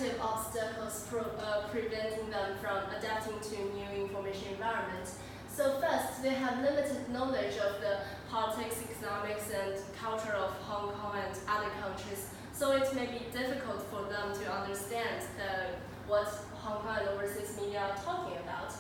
effective obstacles preventing them from adapting to new information environment. So first, they have limited knowledge of the politics, economics, and culture of Hong Kong and other countries. So it may be difficult for them to understand what Hong Kong and overseas media are talking about.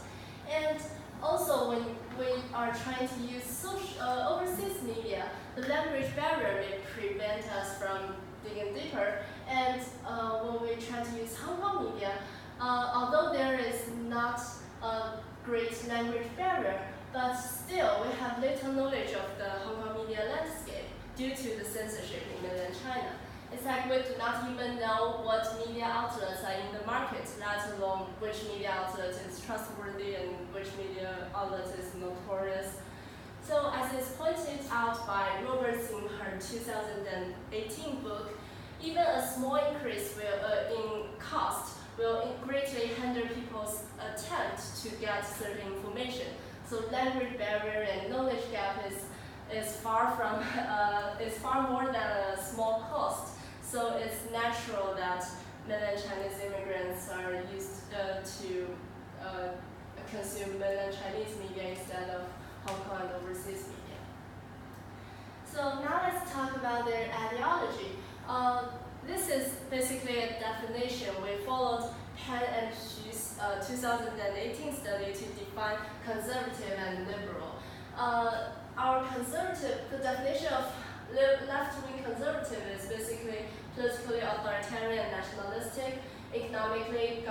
And also, when we are trying to use overseas media, the language barrier may prevent us from digging deeper. And when we try to use Hong Kong media, although there is not a great language barrier, but still we have little knowledge of the Hong Kong media landscape due to the censorship in mainland China. It's like we do not even know what media outlets are in the market, let alone which media outlet is trustworthy and which media outlet is notorious. So as is pointed out by Roberts in her 2018 book, even a small increase in cost will greatly hinder people's attempt to get certain information. So language barrier and knowledge gap is far more than a small cost. So it's natural that mainland Chinese immigrants are used to consume mainland Chinese media instead of Hong Kong and overseas media. So now let's talk about their ideology. This is basically a definition. We followed Pan and Xu's 2018 study to define conservative and liberal. The definition of left-wing conservative is basically politically authoritarian and nationalistic, economically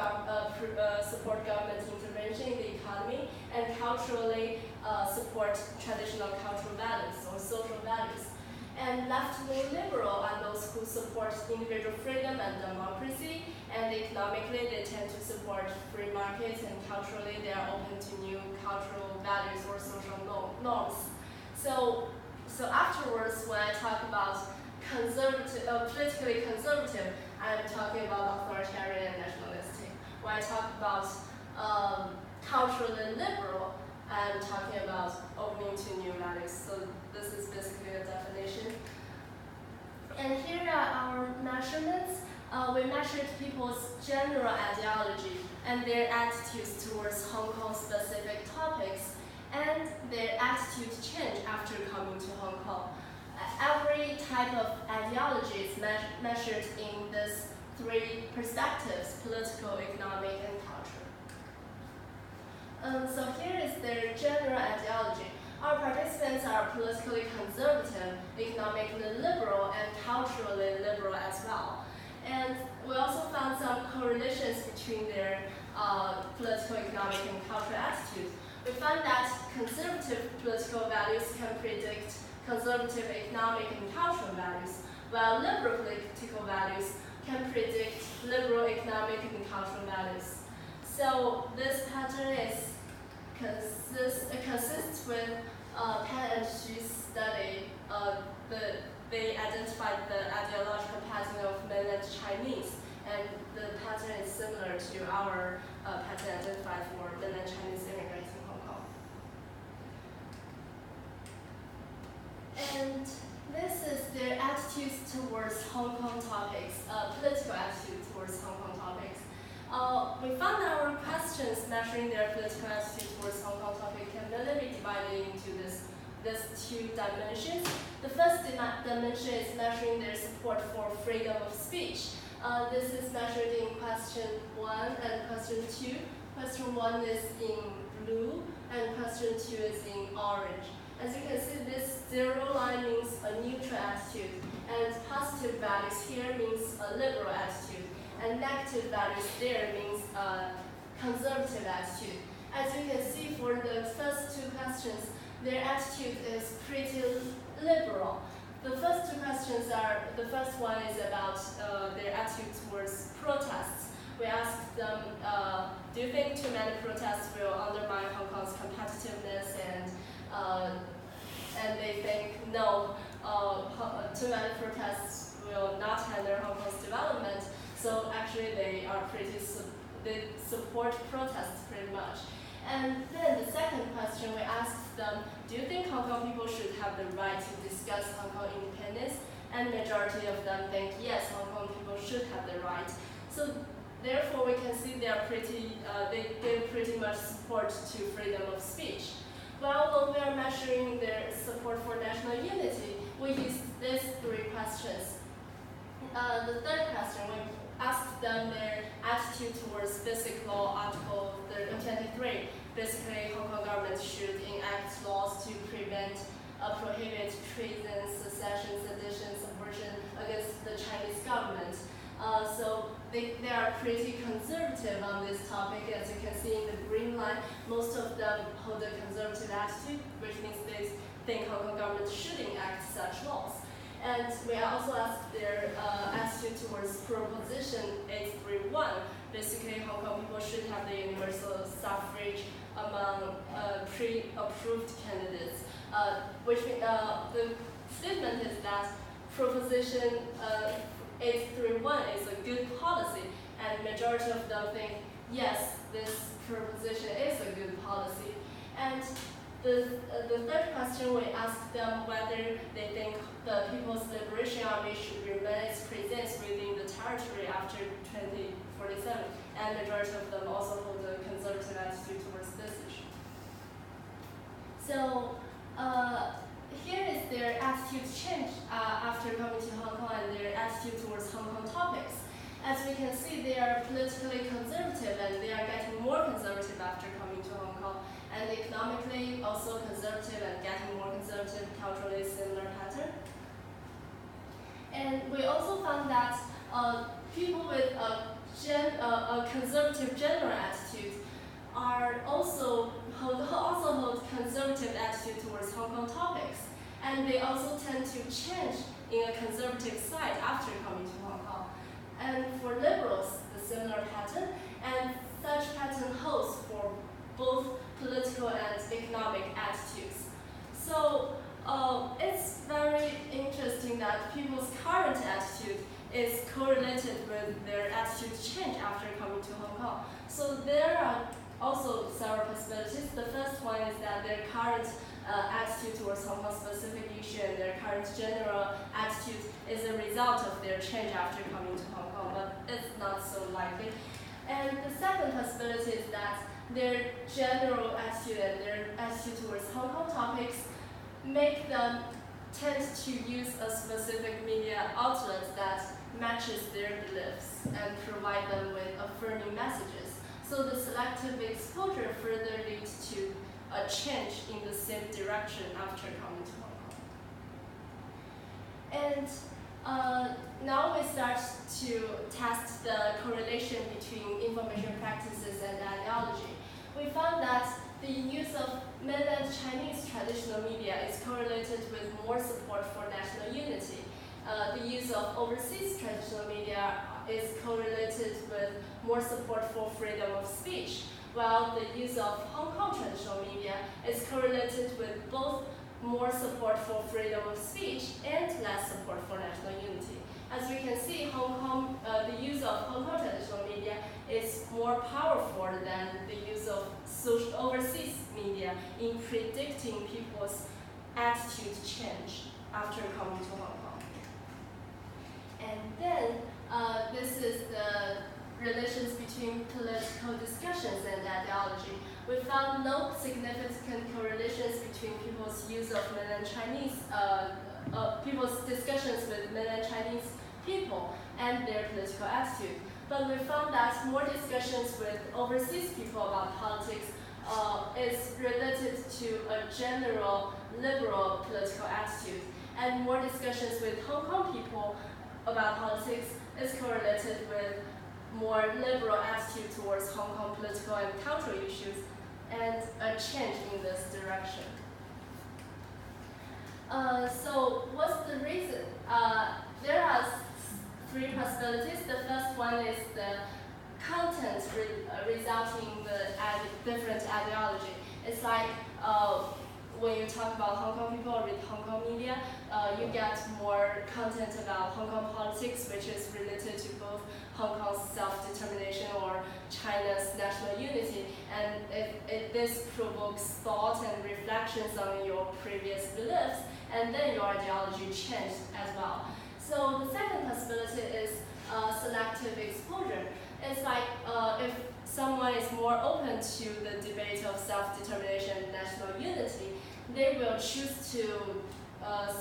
support government intervention in the economy, and culturally support traditional cultural values or social values. And left-wing liberal are those who support individual freedom and democracy, and economically they tend to support free markets, and culturally they are open to new cultural values or social norms. So afterwards, when I talk about politically conservative, I'm talking about authoritarian and nationalistic. When I talk about culturally liberal, I'm talking about opening to new values. So this is basically the definition. And here are our measurements. We measured people's general ideology and their attitudes towards Hong Kong specific topics, and their attitude change after coming to Hong Kong. Every type of ideology is measured in these three perspectives: political, economic, and culture. So here is their general ideology. Our participants are politically conservative, economically liberal, and culturally liberal as well. And we also found some correlations between their political, economic, and cultural attitudes. We found that conservative political values can predict conservative economic and cultural values, while liberal political values can predict liberal economic and cultural values. So this pattern consists with Pan and Xu's study. They identified the ideological pattern of mainland Chinese, and the pattern is similar to our pattern identified for mainland Chinese immigrants in Hong Kong. And this is their attitudes towards Hong Kong topics, political attitude towards Hong Kong topics. We found our questions measuring their political attitude towards Hong Kong topic can really be divided into these two dimensions. The first dimension is measuring their support for freedom of speech. This is measured in question 1 and question 2. Question 1 is in blue, and question 2 is in orange. As you can see, this zero line means a neutral attitude, and positive values here means a liberal attitude, and negative values there means a conservative attitude. As you can see, for the first two questions, their attitude is pretty liberal. The first two questions are, the first one is about their attitude towards protests. We asked them, do you think too many protests will undermine Hong Kong's competitiveness? And they think no, too many protests will not hinder Hong Kong's development. So actually they support protests pretty much. And then the second question, we asked them, do you think Hong Kong people should have the right to discuss Hong Kong independence? And majority of them think yes, Hong Kong people should have the right. So therefore, we can see they are they give pretty much support to freedom of speech. Well, when we are measuring their support for national unity, we use these three questions. The third question, we asked them their attitude towards Basic Law Article 23. Basically, Hong Kong government should enact laws to prevent, prohibit treason, secession, sedition, subversion against the Chinese government. So they are pretty conservative on this topic. As you can see in the green line, most of them hold a conservative attitude, which means they think Hong Kong government should enact such laws. And we also asked their attitude towards Proposition 831. Basically, Hong Kong people should have the universal suffrage among pre-approved candidates. The statement is that Proposition 831 is a good policy, and majority of them think, yes, this proposition is a good policy. And the third question, we asked them whether they think the People's Liberation Army should remain its presence within the territory after 2047, and majority of them also hold a conservative attitude towards this issue. So here is their attitude change after coming to Hong Kong and their attitude towards Hong Kong topics. As we can see, they are politically conservative and they are getting more conservative after coming to Hong Kong. And economically, also conservative and getting more conservative, culturally similar pattern. And we also found that people with a conservative general attitude are also hold conservative attitude towards Hong Kong topics. And they also tend to change in a conservative side after coming to Hong Kong. And for liberals, the similar pattern, and such pattern holds for both political and economic attitudes. So it's very interesting that people's current attitude is correlated with their attitude change after coming to Hong Kong. So there are also several possibilities. The first one is that their current attitude towards Hong Kong specific issue and their current general attitude is a result of their change after coming to Hong Kong, but it's not so likely. And the second possibility is that their general attitude and their attitude towards Hong Kong topics make them tend to use a specific media outlet that matches their beliefs and provide them with affirming messages. So the selective exposure further leads to a change in the same direction after coming to Hong Kong. And now we start to test the correlation between information practices and ideology. We found that the use of mainland Chinese traditional media is correlated with more support for national unity. The use of overseas traditional media is correlated with more support for freedom of speech, while the use of Hong Kong traditional media is correlated with both more support for freedom of speech and less support for national unity. As we can see, the use of Hong Kong traditional media is more powerful than the use of overseas media in predicting people's attitude change after coming to Hong Kong. And then this is the relations between political discussions and ideology. We found no significant correlations between people's use of mainland Chinese, people's discussions with mainland Chinese people and their political attitude. But we found that more discussions with overseas people about politics is related to a general liberal political attitude, and more discussions with Hong Kong people about politics is correlated with more liberal attitude towards Hong Kong political and cultural issues, and a change in this direction. So what's the reason? There are three possibilities. The first one is the content resulting in the different ideology. It's like when you talk about Hong Kong people or read Hong Kong media, you get more content about Hong Kong politics, which is related to both Hong Kong's self-determination or China's national unity, and this provokes thought and reflections on your previous beliefs, and then your ideology changed as well. So the second possibility is selective exposure. it's like if someone is more open to the debate of self-determination and national unity, they will choose to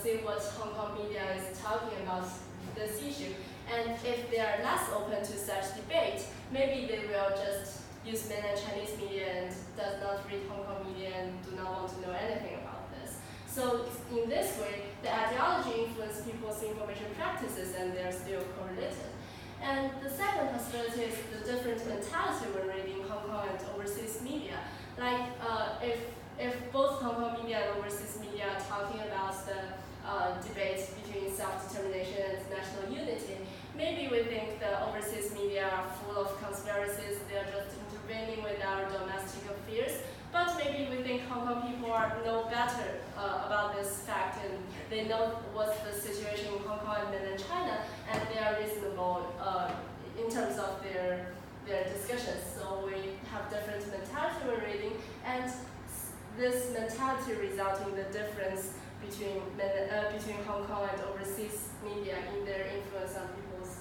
see what Hong Kong media is talking about this issue. And if they are less open to such debate, maybe they will just use mainland Chinese media and does not read Hong Kong media and do not want to know anything about this. So in this way, the ideology influences people's information practices and they're still correlated. And the second possibility is the different mentality when reading Hong Kong and overseas media. Like if both Hong Kong media and overseas media are talking about the debate between self-determination and national unity, maybe we think the overseas media are full of conspiracies, they're just intervening with our domestic affairs. But maybe we think Hong Kong people know better about this fact and they know what's the situation in Hong Kong and mainland China, and they are reasonable in terms of their discussions. So we have different mentality when reading, and this mentality results in the difference between Hong Kong and overseas media in their influence on people's